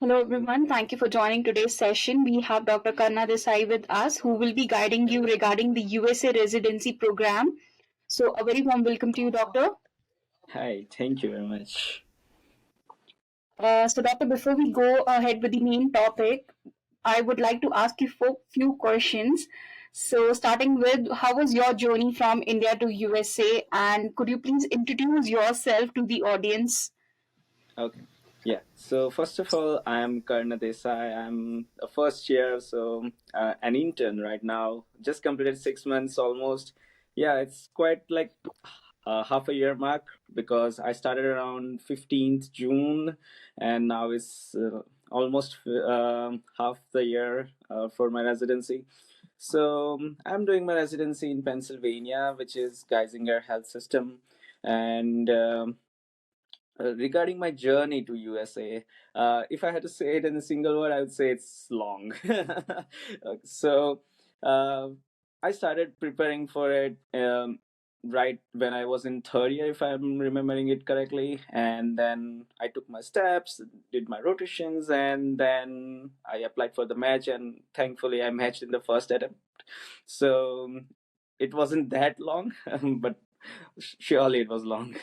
Hello everyone, thank you for joining today's session. We have Dr. Karna Desai with us who will be guiding you regarding the USA residency program. So a very warm welcome to you, Doctor. Hi, thank you very much. Doctor, before we go ahead with the main topic, I would like to ask you a few questions. So starting with, how was your journey from India to USA and could you please introduce yourself to the audience? Okay. Yeah. So first of all, I'm Karna Desai. I'm a first year, so an intern right now. Just completed 6 months almost. Yeah, it's quite like half a year mark because I started around 15th June, and now it's almost half the year for my residency. So I'm doing my residency in Pennsylvania, which is Geisinger Health System, and regarding my journey to USA, if I had to say it in a single word, I would say it's long. so uh, I started preparing for it right when I was in third year, if I'm remembering it correctly. And then I took my steps, did my rotations, and then I applied for the match. And thankfully, I matched in the first attempt. So it wasn't that long, but surely it was long.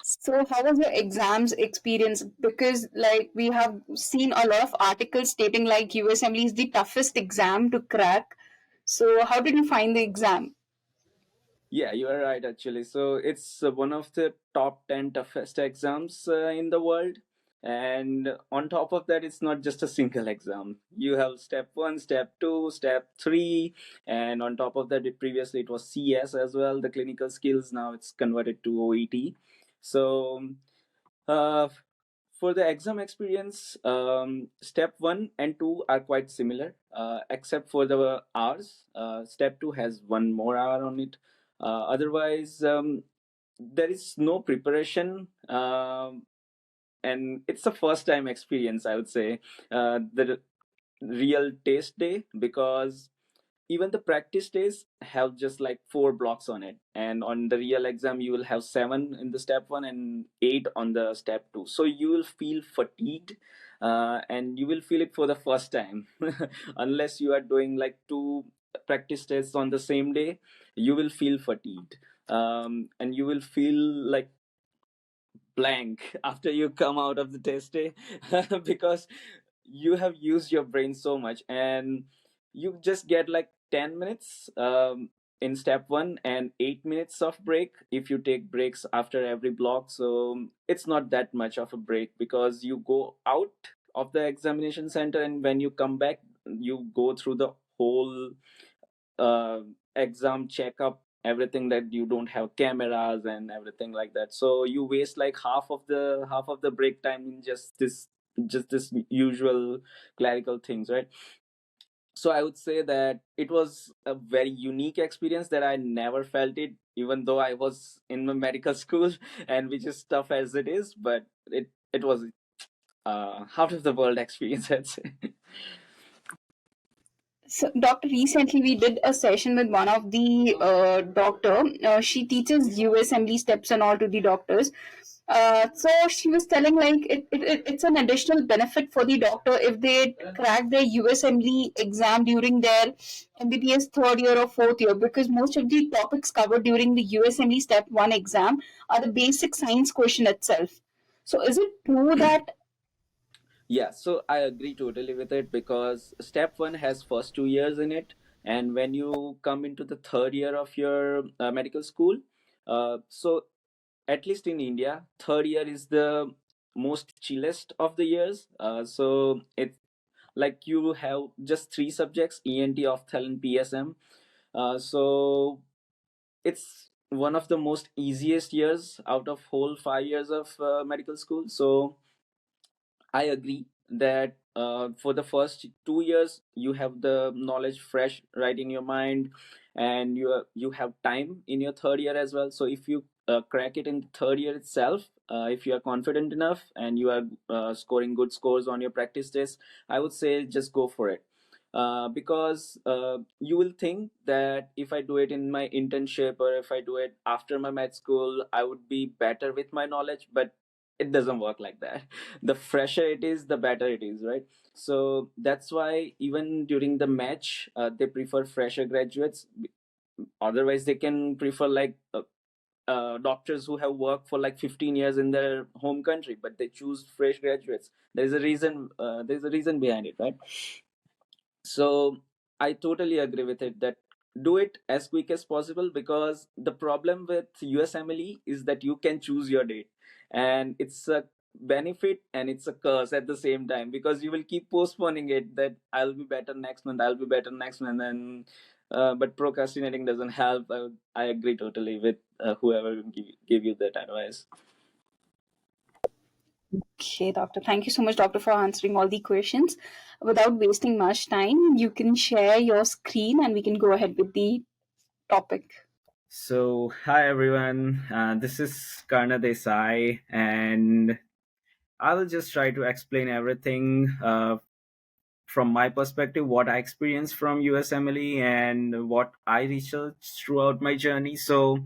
So, how was your exams experience? Because, like, we have seen a lot of articles stating like USMLE is the toughest exam to crack. So, how did you find the exam? Yeah, you are right, actually. So it's one of the top 10 toughest exams in the world. And on top of that, it's not just a single exam. You have step one, step two, step three. And on top of that, previously it was CS as well, the clinical skills. Now it's converted to OET. So uh, for the exam experience, step one and two are quite similar, except for the hours. Step two has one more hour on it. Otherwise, there is no preparation, and it's a first time experience, I would say. The real test day, because even the practice days have just like four blocks on it, and on the real exam you will have seven in the step one and eight on the step two, so you will feel fatigued, and you will feel it for the first time. Unless you are doing like two practice tests on the same day, you will feel fatigued, and you will feel like blank after you come out of the test day. Because you have used your brain so much, and you just get like 10 minutes in step one and 8 minutes of break if you take breaks after every block. So it's not that much of a break, because you go out of the examination center, and when you come back you go through the whole uh, exam checkup, everything, that you don't have cameras and everything like that, so you waste like half of the break time in just this usual clerical things, right? So I would say that it was a very unique experience that I never felt it, even though I was in my medical school, and which is tough as it is, but it was out of the world experience, I'd say. So, Doctor, recently we did a session with one of the doctor. She teaches USMLE steps and all to the doctors. So she was telling like it's an additional benefit for the doctor if they crack their USMLE exam during their MBBS third year or fourth year, because most of the topics covered during the USMLE step one exam are the basic science question itself. So is it true that Yeah, so I agree totally with it, because step one has first 2 years in it, and when you come into the third year of your medical school, so at least in India, third year is the most chillest of the years. So it's like you have just three subjects: ENT, Ophthalm, and PSM. So it's one of the most easiest years out of whole 5 years of medical school. So I agree that for the first 2 years you have the knowledge fresh right in your mind, and you have time in your third year as well. So if you crack it in the third year itself, if you are confident enough and you are scoring good scores on your practice tests, I would say just go for it. Because you will think that if I do it in my internship or if I do it after my med school, I would be better with my knowledge. But it doesn't work like that. The fresher it is, the better it is, right? So that's why even during the match, they prefer fresher graduates. Otherwise they can prefer like doctors who have worked for like 15 years in their home country, but they choose fresh graduates. There's a reason, there's a reason behind it, right? So I totally agree with it that do it as quick as possible, because the problem with USMLE is that you can choose your date, and it's a benefit and it's a curse at the same time, because you will keep postponing it, that I'll be better next month, I'll be better next month, and but procrastinating doesn't help. I agree totally with whoever give you that advice. Okay, doctor. Thank you so much, doctor, for answering all the questions. Without wasting much time, you can share your screen and we can go ahead with the topic. So, hi everyone. This is Karna Desai, and I will just try to explain everything from my perspective, what I experienced from USMLE and what I researched throughout my journey. So,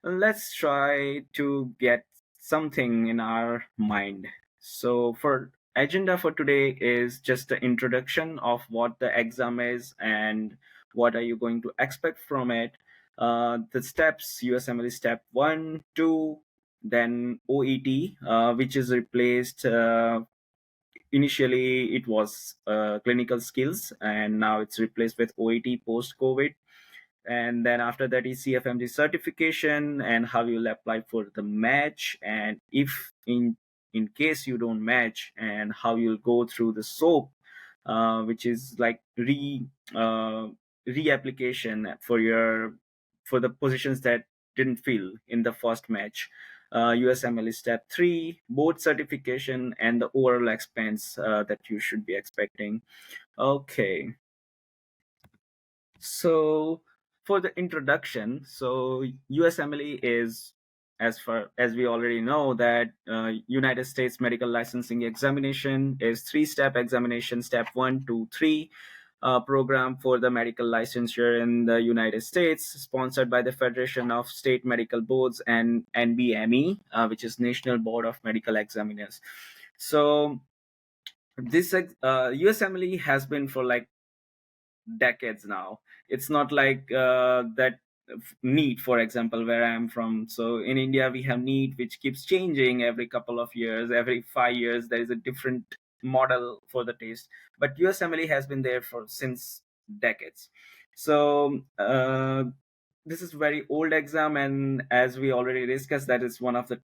let's try to get something in our mind. So, for agenda for today is just the introduction of what the exam is and what are you going to expect from it. The steps: USMLE step 1, 2, then OET, which is replaced. Initially, it was clinical skills, and now it's replaced with OET post COVID. And then after that, ECFMG certification, and how you'll apply for the match, and if in case you don't match, and how you'll go through the SOAP, which is like uh, reapplication for your for the positions that didn't fill in the first match. USMLE Step 3, board certification, and the overall expense that you should be expecting. Okay, so for the introduction, so USMLE is, as far as we already know, that United States medical licensing examination is three-step examination: step 1, 2, 3. Program for the medical licensure in the United States, sponsored by the Federation of State Medical Boards and NBME, which is National Board of Medical Examiners. So this USMLE has been for like decades now. It's not like that NEET, for example, where I am from. So in India, we have NEET, which keeps changing every couple of years. Every 5 years, there is a different model for the test. But USMLE has been there for since decades. So this is very old exam, and as we already discussed, that is one of the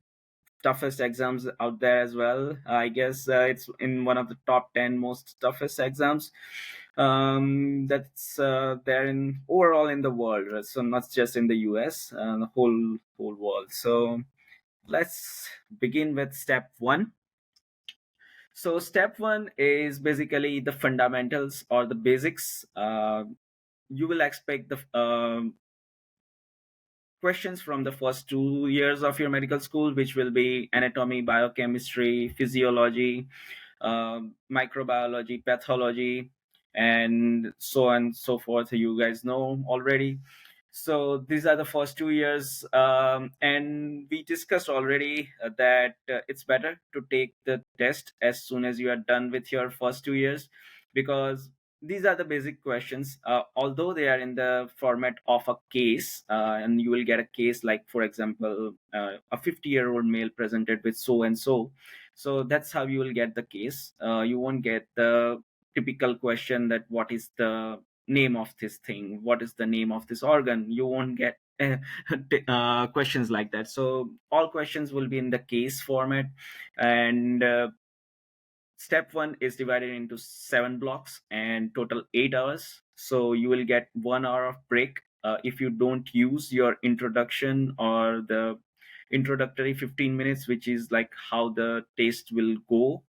toughest exams out there as well. I guess it's in one of the top 10 most toughest exams that's there in overall in the world, right? So not just in the US, the whole world. So let's begin with step 1. So step 1 is basically the fundamentals or the basics. You will expect the questions from the first 2 years of your medical school, which will be anatomy, biochemistry, physiology, microbiology, pathology, and so on and so forth. You guys know already. So these are the first 2 years, and we discussed already that it's better to take the test as soon as you are done with your first 2 years, because these are the basic questions. Although they are in the format of a case, and you will get a case like, for example, a 50-year-old male presented with so and so. So that's how you will get the case. You won't get the typical question that what is the name of this thing, what is the name of this organ. You won't get questions like that. So all questions will be in the case format. And step 1 is divided into 7 blocks and total 8 hours. So you will get 1 hour of break if you don't use your introduction or the introductory 15 minutes, which is like how the test will go,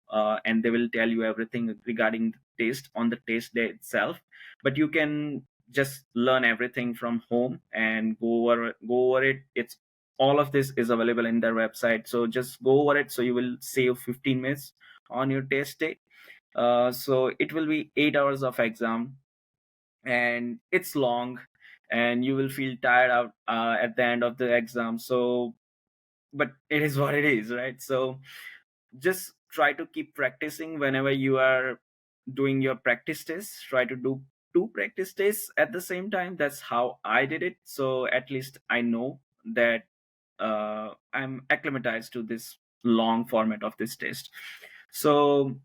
and they will tell you everything regarding the test on the test day itself. But you can just learn everything from home and go over it. It's all of this is available in their website, so just go over it, so you will save 15 minutes on your test day. So it will be 8 hours of exam, and it's long, and you will feel tired out at the end of the exam. So, but it is what it is, right? So just try to keep practicing. Whenever you are doing your practice tests, try to do two practice tests at the same time. That's how I did it, so at least I know that I'm acclimatized to this long format of this test. So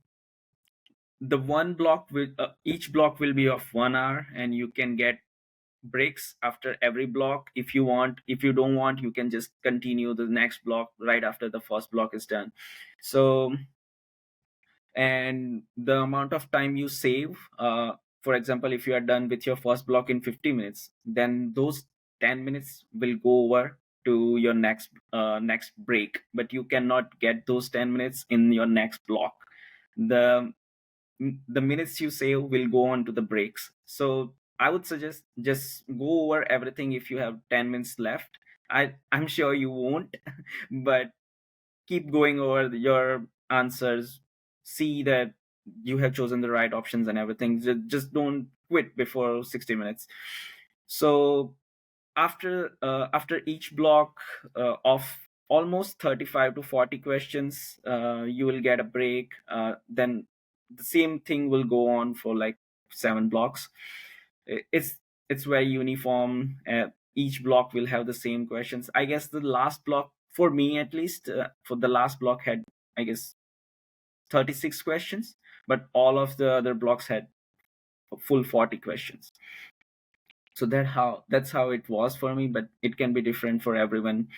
the one block will each block will be of 1 hour, and you can get breaks after every block if you want. If you don't want, you can just continue the next block right after the first block is done. So, and the amount of time you save, for example, if you are done with your first block in 50 minutes, then those 10 minutes will go over to your next break, but you cannot get those 10 minutes in your next block. The the minutes you save will go on to the breaks. So I would suggest just go over everything. If you have 10 minutes left, I'm sure you won't, but keep going over your answers, see that you have chosen the right options and everything. Just don't quit before 60 minutes. So after each block of almost 35 to 40 questions, you will get a break. Then the same thing will go on for like 7 blocks. It's very uniform. Each block will have the same questions. I guess the last block, for me at least, for the last block had, I guess, 36 questions, but all of the other blocks had full 40 questions. So that's how it was for me, but it can be different for everyone.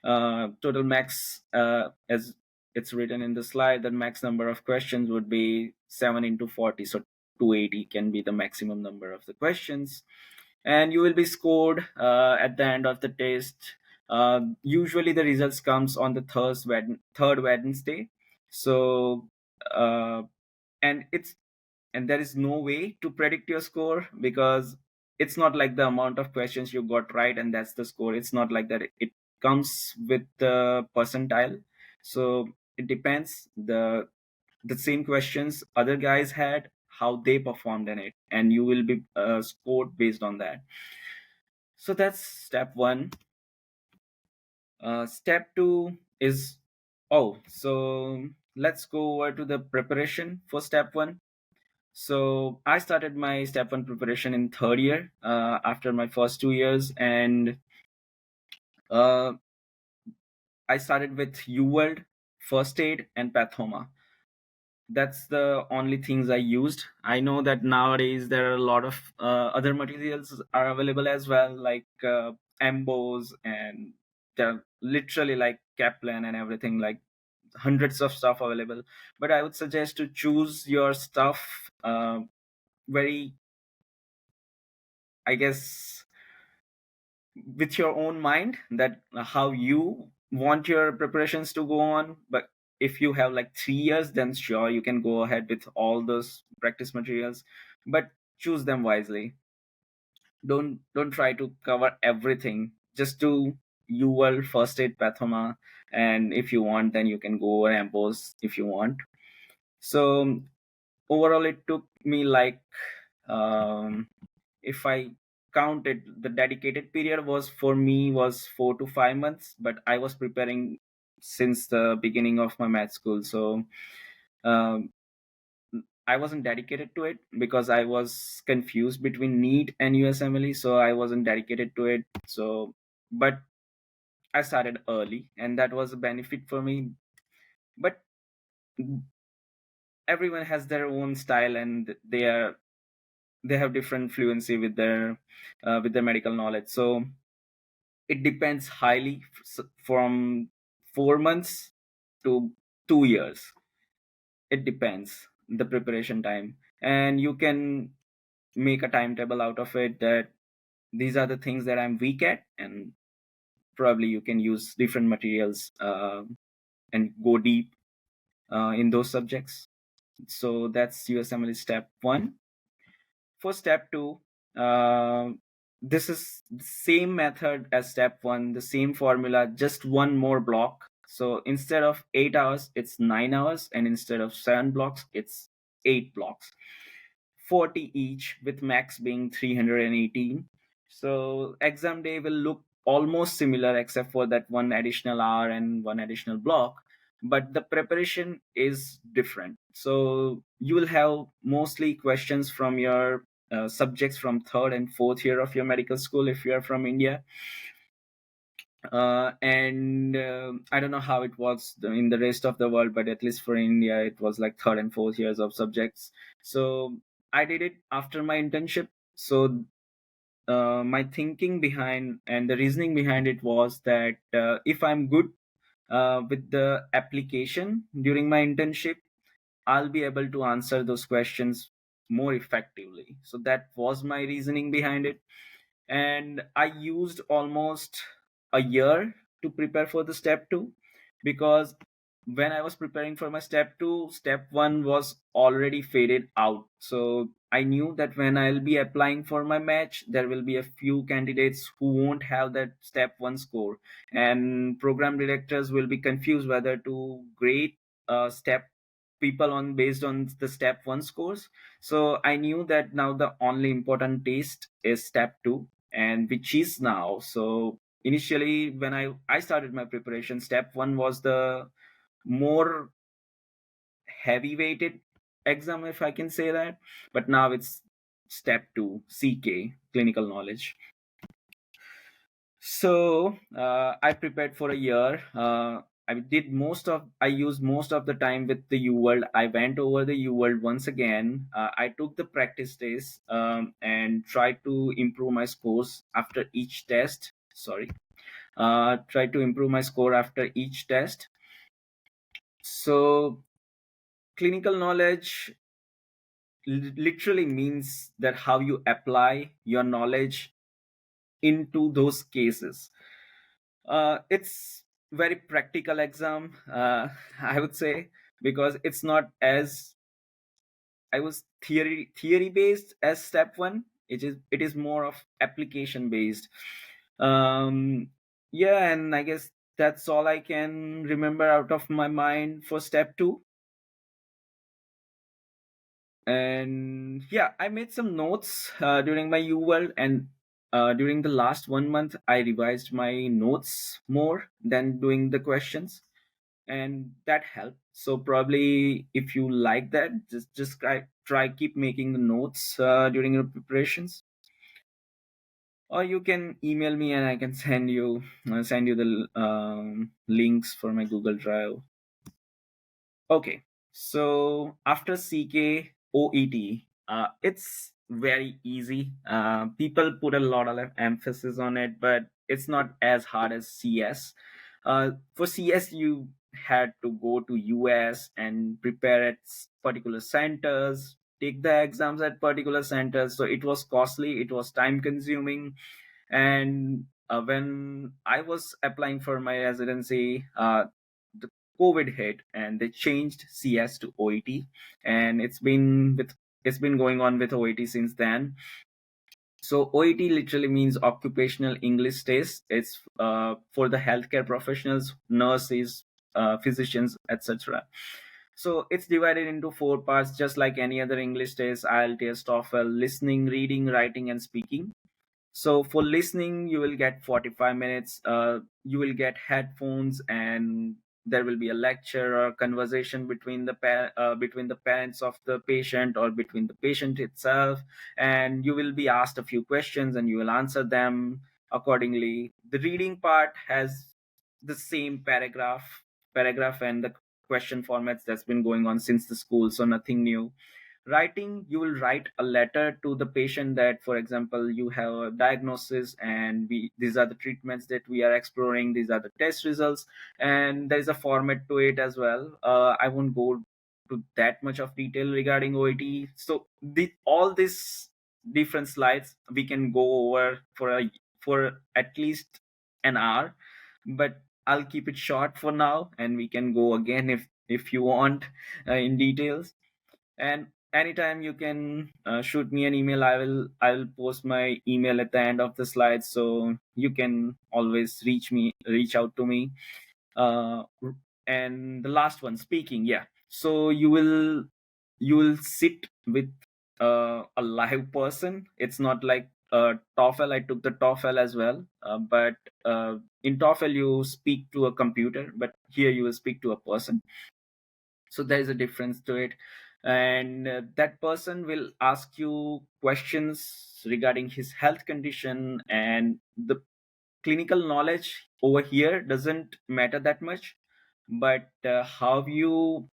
Total max, as it's written in the slide, the max number of questions would be 7 into 40, so 280 can be the maximum number of the questions, and you will be scored at the end of the test. Usually the results comes on the third Wednesday. So uh, and it's and there is no way to predict your score, because it's not like the amount of questions you got right and that's the score. It's not like that. It comes with the percentile. So it depends, the same questions other guys had, how they performed in it, and you will be scored based on that. So that's step one. Step two is, oh, so let's go over to the preparation for step one. So I started my step one preparation in third year, after my first 2 years, and uh, I started with UWorld, first aid, and Pathoma. That's the only things I used. I know that nowadays there are a lot of other materials are available as well, like Embos, and they're literally like Kaplan and everything, like hundreds of stuff available. But I would suggest to choose your stuff very, I guess, with your own mind, that how you want your preparations to go on. But if you have like 3 years, then sure, you can go ahead with all those practice materials, but choose them wisely. Don't try to cover everything. Just do UL, first aid, Pathoma, and if you want, then you can go over Ambos if you want. So overall it took me like, um, if I counted, the dedicated period was for me was 4 to 5 months, but I was preparing since the beginning of my math school. So um, I wasn't dedicated to it because I was confused between NEET and USMLE, so I wasn't dedicated to it. So, but I started early, and that was a benefit for me. But everyone has their own style, and they have different fluency with their medical knowledge. So it depends highly from 4 months to 2 years. It depends the preparation time, and you can make a timetable out of it, that these are the things that I'm weak at, and probably you can use different materials and go deep in those subjects. So that's USMLE step one. For step two, uh, this is the same method as step one, the same formula, just one more block. So instead of 8 hours, it's 9 hours, and instead of 7 blocks, it's 8 blocks, 40 each, with max being 318. So exam day will look almost similar, except for that one additional hour and one additional block. but the preparation is different. So you will have mostly questions from your subjects from third and fourth year of your medical school if you are from India. And I don't know how it was in the rest of the world, but at least for India, it was like third and fourth years of subjects. So I did it after my internship. So my thinking behind and the reasoning behind it was that if I'm good with the application during my internship, I'll be able to answer those questions more effectively. So that was my reasoning behind it. And I used almost a year to prepare for the step 2, because when I was preparing for my step 2, step 1 was already faded out. So I knew that when I'll be applying for my match, there will be a few candidates who won't have that step 1 score, and program directors will be confused whether to grade step people on based on the step 1 scores. So I knew that now the only important test is step 2, and which is now. So initially when I started my preparation, step 1 was the more heavy weighted exam, if I can say that, but now it's step 2, CK, clinical knowledge. So I prepared for a year. I used most of the time with the UWorld. I went over the UWorld once again. I took the practice days and tried to improve my scores after each test. Sorry, tried to improve my score after each test. So clinical knowledge literally means that how you apply your knowledge into those cases. It's very practical exam, I would say, because it's not as I was theory based as step 1. It is more of application based. Um, yeah, and I guess that's all I can remember out of my mind for step 2. And yeah, I made some notes during my UWorld, and during the last 1 month I revised my notes more than doing the questions, and that helped. So probably if you like that, just try keep making the notes during your preparations, or you can email me and I can send you the links for my Google Drive. Okay, so after CK OET, it's very easy. People put a lot of emphasis on it, but it's not as hard as CS. For CS, you had to go to US and prepare at particular centers, take the exams at particular centers. So it was costly, it was time consuming, and when I was applying for my residency, the COVID hit and they changed CS to OET, and it's been going on with OET since then. So OET literally means Occupational English Test. It's for the healthcare professionals, nurses, physicians, etc. So it's divided into 4 parts, just like any other English test: IELTS, TOEFL, listening, reading, writing, and speaking. So for listening, you will get 45 minutes. You will get headphones, and there will be a lecture or conversation between the parents of the patient or between the patient itself, and you will be asked a few questions, and you will answer them accordingly. The reading part has the same paragraph and the question formats that's been going on since the school, so nothing new. Writing, you will write a letter to the patient that, for example, you have a diagnosis and these are the treatments that we are exploring, these are the test results, and there is a format to it as well. I won't go to that much of detail regarding OET. So all these different slides we can go over for at least an hour, but I'll keep it short for now, and we can go again if you want in details. And anytime you can shoot me an email. I will post my email at the end of the slide, so you can always reach out to me. uh, and the last one, speaking, yeah. So you will sit with a live person. It's not like TOEFL. I took the TOEFL as well, but in TOEFL you speak to a computer, but here you will speak to a person. So there is a difference to it, and that person will ask you questions regarding his health condition, and the clinical knowledge over here doesn't matter that much, but how you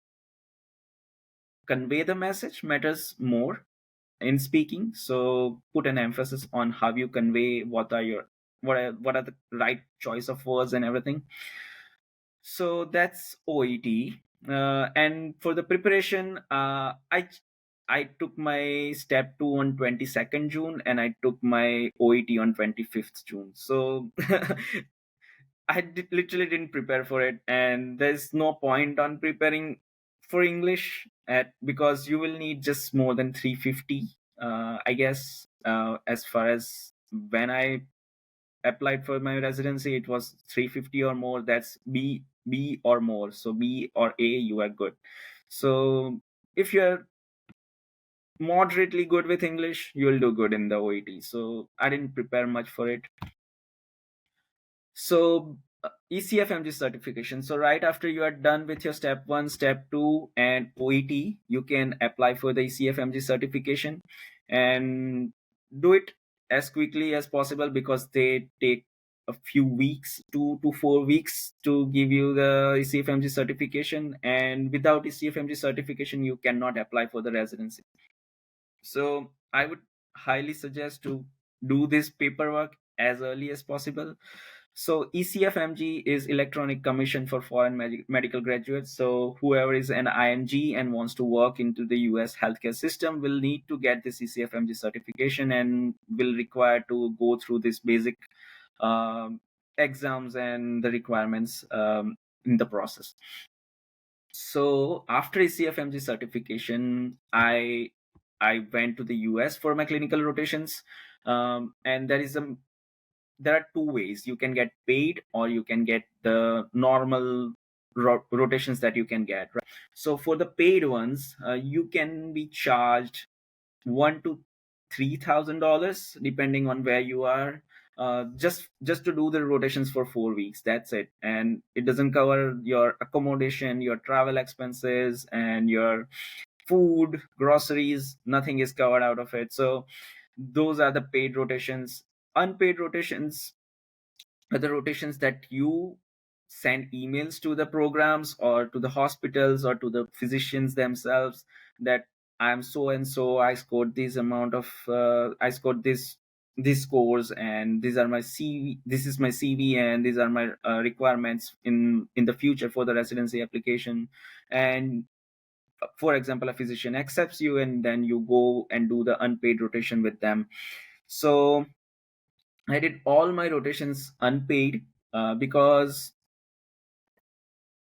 convey the message matters more in speaking. So put an emphasis on how you convey what are the right choice of words and everything. So that's OET. And for the preparation, I took my step 2 on 22nd June, and I took my OET on 25th June. So literally didn't prepare for it, and there's no point on preparing for English because you will need just more than 350, I guess. As far as when I applied for my residency, it was 350 or more. That's B or more. So B or A, you are good. So if you're moderately good with English, you'll do good in the OET. So I didn't prepare much for it. So ECFMG certification. So right after you are done with your step 1, step 2, and OET, you can apply for the ECFMG certification and do it as quickly as possible because they take a few weeks, 2 to 4 weeks, to give you the ECFMG certification. And without ECFMG certification, you cannot apply for the residency. So I would highly suggest to do this paperwork as early as possible. So ECFMG is Electronic Commission for Foreign Medical Graduates. So whoever is an IMG and wants to work into the US healthcare system will need to get this ECFMG certification and will require to go through this basic um, exams and the requirements in the process. So after ECFMG certification, I went to the US for my clinical rotations, and there are two ways you can get paid, or you can get the normal rotations that you can get, right? So for the paid ones, you can be charged $1,000 to $3,000 depending on where you are, just to do the rotations for 4 weeks. That's it, and it doesn't cover your accommodation, your travel expenses, and your food, groceries. Nothing is covered out of it. So those are the paid rotations. Unpaid rotations are the rotations that you send emails to the programs or to the hospitals or to the physicians themselves that I'm so and so, I scored this amount of I scored these scores, and these are my CV, this is my CV, and these are my requirements in the future for the residency application. And for example, a physician accepts you, and then you go and do the unpaid rotation with them. So I did all my rotations unpaid, because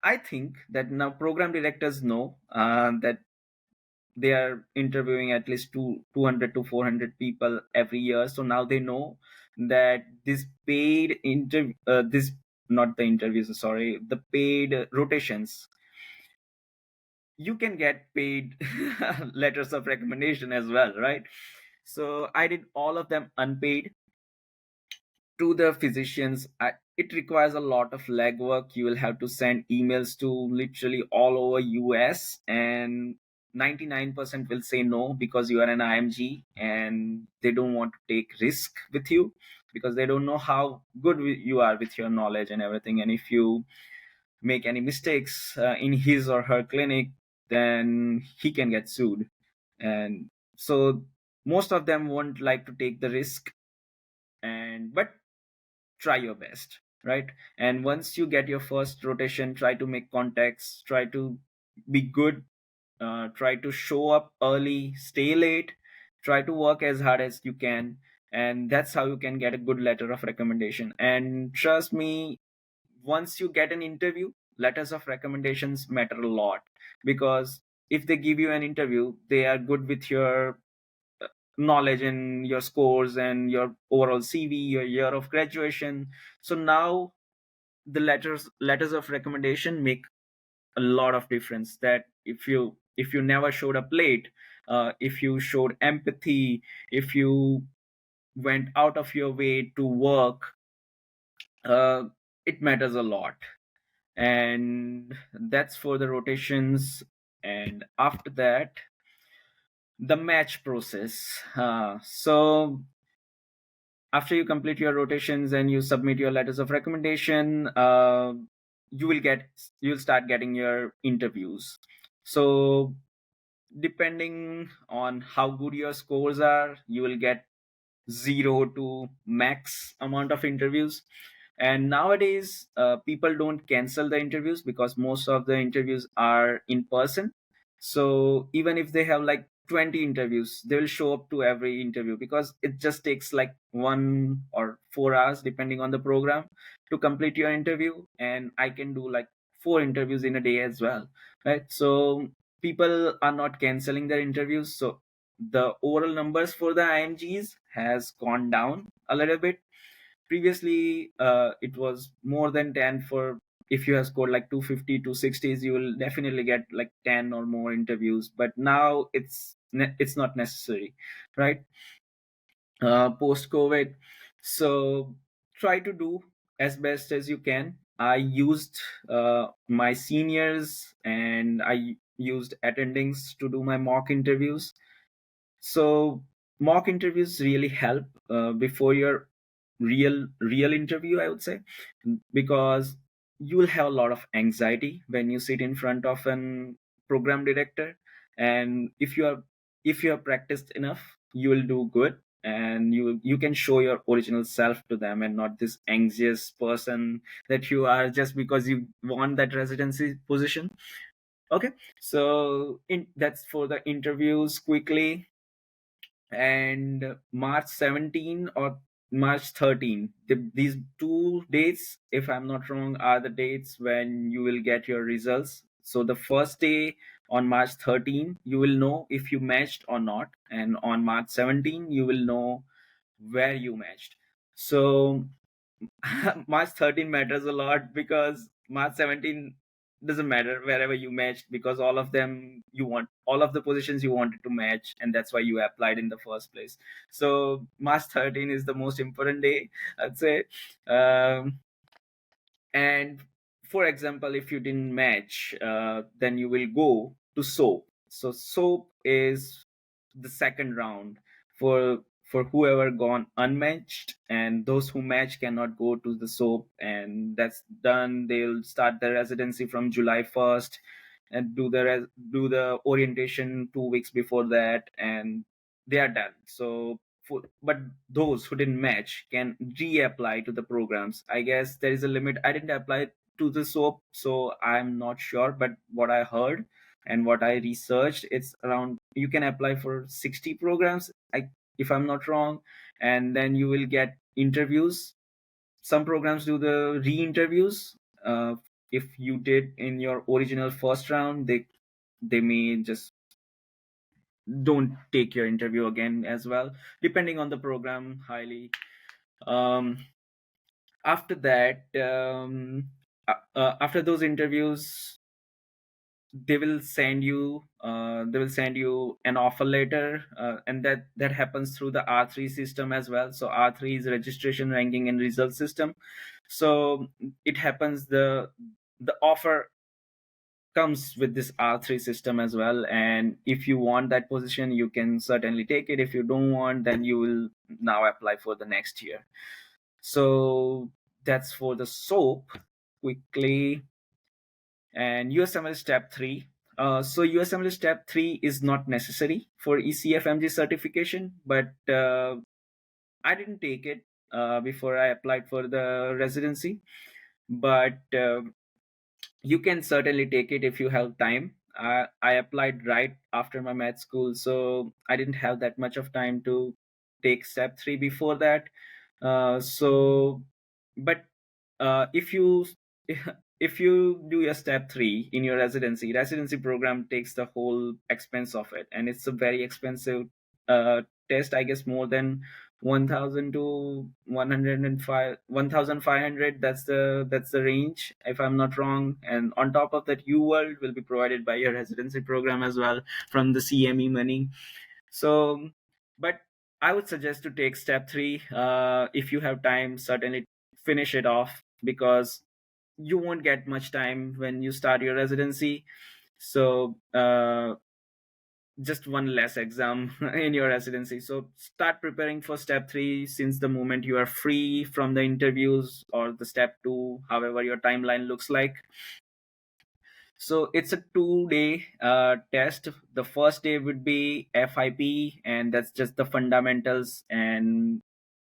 I think that now program directors know that they are interviewing at least 200 to 400 people every year. So now they know that this paid interview, this not the interviews, sorry, the paid rotations, you can get paid letters of recommendation as well, right? So I did all of them unpaid to the physicians. It requires a lot of legwork. You will have to send emails to literally all over US, and 99% will say no because you are an IMG and they don't want to take risk with you because they don't know how good you are with your knowledge and everything. And if you make any mistakes in his or her clinic, then he can get sued. And so most of them won't like to take the risk, and but try your best, right? And once you get your first rotation, try to make contacts, try to be good, try to show up early, stay late, try to work as hard as you can, and that's how you can get a good letter of recommendation. And trust me, once you get an interview, letters of recommendations matter a lot, because if they give you an interview, they are good with your knowledge and your scores and your overall CV, your year of graduation. So now the letters of recommendation make a lot of difference. That if you never showed up late, if you showed empathy, if you went out of your way to work, uh, it matters a lot. And that's for the rotations. And after that, the match process. So after you complete your rotations and you submit your letters of recommendation, you will get you'll start getting your interviews. So depending on how good your scores are, you will get 0 to max amount of interviews. And nowadays, people don't cancel the interviews because most of the interviews are in person. So even if they have like 20 interviews, they will show up to every interview because it just takes like 1 or 4 hours depending on the program to complete your interview. And I can do like 4 interviews in a day as well, right? So people are not canceling their interviews. So the overall numbers for the IMGs has gone down a little bit. Previously, it was more than 10. For if you have scored like 250, 260s, you will definitely get like 10 or more interviews. But now it's not necessary, right? Post COVID, so try to do as best as you can. I used my seniors and I used attendings to do my mock interviews. So mock interviews really help before your real interview, I would say, because you will have a lot of anxiety when you sit in front of an program director. And if you have practiced enough, you will do good, and you can show your original self to them and not this anxious person that you are just because you want that residency position. Okay, so that's for the interviews quickly. And March 17 or March 13, these 2 dates, if I'm not wrong, are the dates when you will get your results. So the first day on March 13, you will know if you matched or not, and on March 17, you will know where you matched. So March 13 matters a lot because March 17 doesn't matter wherever you matched, because all of the positions you wanted to match, and that's why you applied in the first place. So March 13 is the most important day, I'd say. And for example, if you didn't match, then you will go to soap. So soap is the second round for whoever gone unmatched, and those who match cannot go to the soap, and that's done. They'll start their residency from July 1st and do the orientation 2 weeks before that, and they are done. So but those who didn't match can reapply to the programs. I guess there is a limit. I didn't apply to the soap, so I'm not sure, but what I heard and what I researched, it's around you can apply for 60 programs, if I'm not wrong, and then you will get interviews. Some programs do the re-interviews. If you did in your original first round, they may just don't take your interview again as well, depending on the program highly. um, After that, after those interviews, they will send you an offer letter, and that happens through the R3 system as well. So R3 is registration, ranking, and result system. So it happens, the offer comes with this R3 system as well. And if you want that position, you can certainly take it. If you don't want, then you will now apply for the next year. So that's for the soap quickly. And USMLE Step 3. So USMLE Step 3 is not necessary for ECFMG certification, but I didn't take it before I applied for the residency. But you can certainly take it if you have time. I applied right after my med school, so I didn't have that much of time to take step 3 before that. So, but if you if you do your step 3 in your residency program takes the whole expense of it, and it's a very expensive test. I guess more than 1000 to 105 1500. That's the range, if I'm not wrong. And on top of that, UWorld will be provided by your residency program as well from the CME money. So but I would suggest to take step 3. If you have time, certainly finish it off, because you won't get much time when you start your residency. So just one less exam in your residency. So start preparing for step 3 since the moment you are free from the interviews, or the step 2, however your timeline looks like. So it's a 2-day test. The first day would be FIP, and that's just the fundamentals, and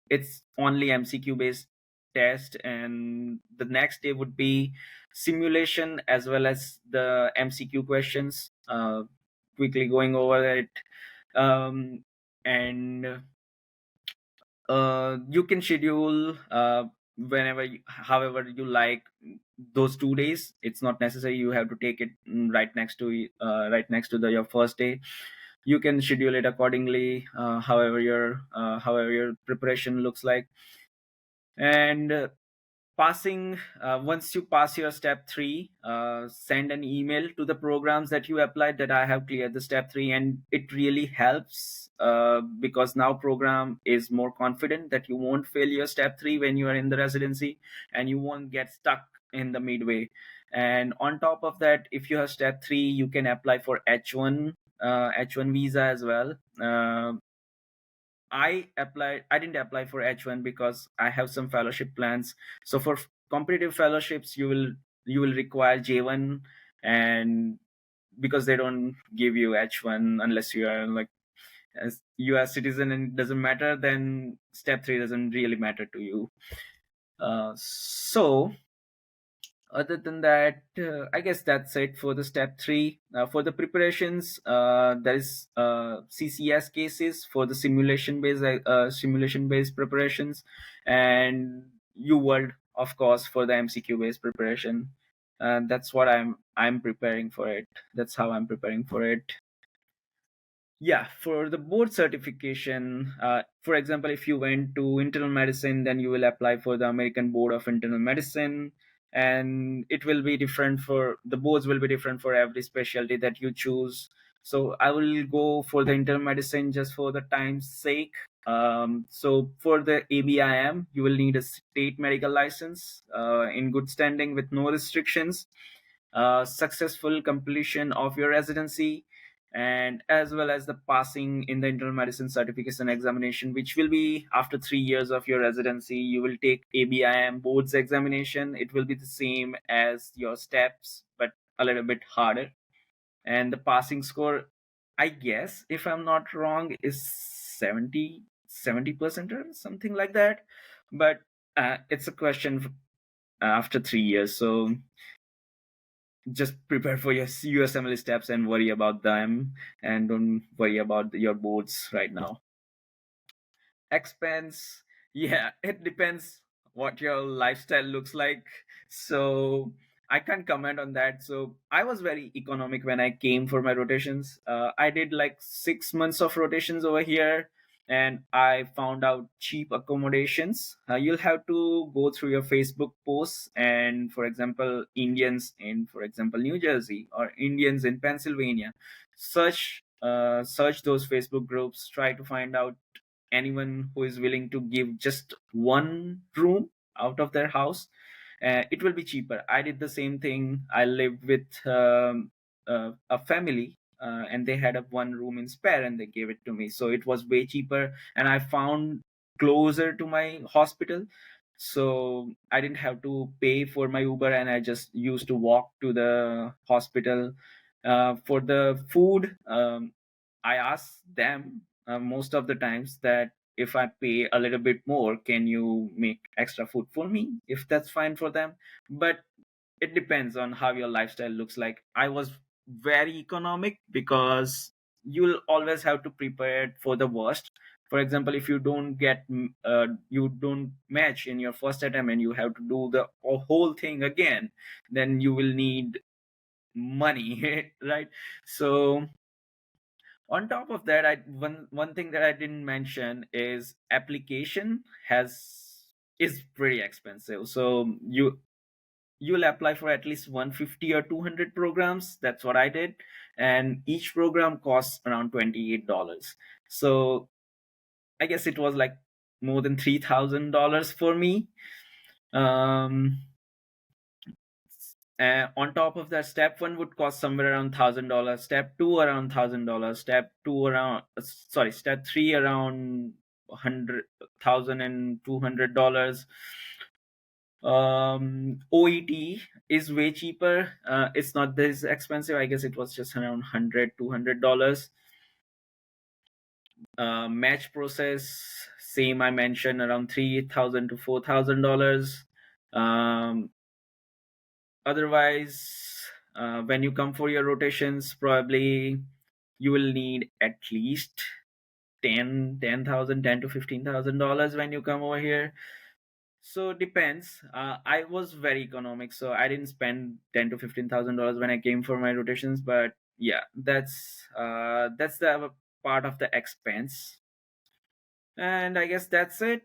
it's only MCQ based test. And the next day would be simulation as well as the MCQ questions. Quickly going over it, and you can schedule whenever however you like those 2 days. It's not necessary you have to take it right next to your first day. You can schedule it accordingly, however your preparation looks like. And passing once you pass your step 3, send an email to the programs that you applied that I have cleared the step 3. And it really helps, because now program is more confident that you won't fail your step 3 when you are in the residency, and you won't get stuck in the midway. And on top of that, if you have step 3, you can apply for H1 visa as well. I didn't apply for H1 because I have some fellowship plans. So for competitive fellowships, you will require J1, and because they don't give you H1 unless you are like as US citizen and it doesn't matter, then step 3 doesn't really matter to you. So other than that, I guess that's it for the step 3. For the preparations, there is CCS cases for the simulation based preparations, and UWorld, of course, for the MCQ based preparation. That's what I'm preparing for it. That's how I'm preparing for it. Yeah, for the board certification, for example, if you went to internal medicine, then you will apply for the American Board of Internal Medicine, and it will be different for the boards will be different for every specialty that you choose. So I will go for the internal medicine just for the time's sake. So for the ABIM, you will need a state medical license in good standing with no restrictions, successful completion of your residency, and as well as the passing in the internal medicine certification examination, which will be after 3 years of your residency. You will take ABIM boards examination. It will be the same as your steps, but a little bit harder. And the passing score, I guess, if I'm not wrong, is 70% or something like that. But it's a question after 3 years. So just prepare for your USMLE steps and worry about them, and don't worry about your boards right now. Expense, yeah, it depends what your lifestyle looks like. So I can't comment on that. So I was very economic when I came for my rotations. I did like 6 months of rotations over here, and I found out cheap accommodations. You'll have to go through your Facebook posts, and for example, Indians in, for example, New Jersey, or Indians in Pennsylvania, search those Facebook groups, try to find out anyone who is willing to give just one room out of their house. It will be cheaper. I did the same thing. I lived with a family, and they had a one room in spare, and they gave it to me, so it was way cheaper, and I found closer to my hospital. So I didn't have to pay for my Uber, and I just used to walk to the hospital. For the food, I asked them most of the times that if I pay a little bit more, can you make extra food for me? If that's fine for them. But it depends on how your lifestyle looks like. I was very economic because you'll always have to prepare for the worst. For example, if you don't match in your first attempt and you have to do the whole thing again, then you will need money, right? So on top of that, one thing that I didn't mention is application has is pretty expensive. So you'll apply for at least 150 or 200 programs. That's what I did, and each program costs around $28. So I guess it was like more than $3,000 for me. Um, on top of that, step one would cost somewhere around $1,000. Step two around $1,000. Step three around 100,200. OET is way cheaper. It's not this expensive. I guess it was just around $100-200. Match process, same I mentioned, around $3,000 to $4,000. Otherwise, when you come for your rotations, probably you will need at least 10,000, to $15,000 when you come over here. So depends. I was very economic, so I didn't spend $10,000 to $15,000 when I came for my rotations. But yeah, that's the part of the expense. And I guess that's it.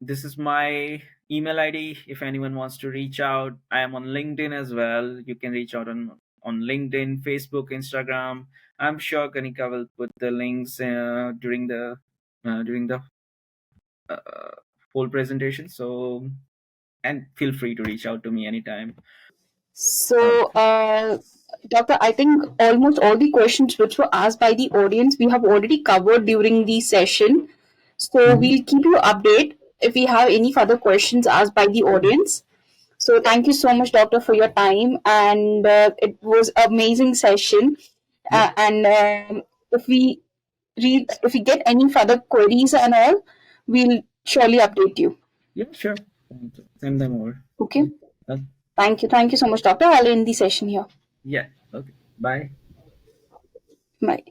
This is my email ID. If anyone wants to reach out, I am on LinkedIn as well. You can reach out on LinkedIn, Facebook, Instagram. I'm sure Kanika will put the links during the uh, whole presentation. So, and feel free to reach out to me anytime. Uh, So, Doctor, I think almost all the questions which were asked by the audience we have already covered during the session. So, mhm. we'll keep you update if we have any further questions asked by the audience. So, thank you so much, Doctor, for your time, and it was amazing session. Yep. And if we get any further queries and all, we'll surely update you. Yeah, sure. Send them over. Okay. Uh, Thank you so much, Doctor. I'll end the session here. yeah. Okay. Bye. Bye.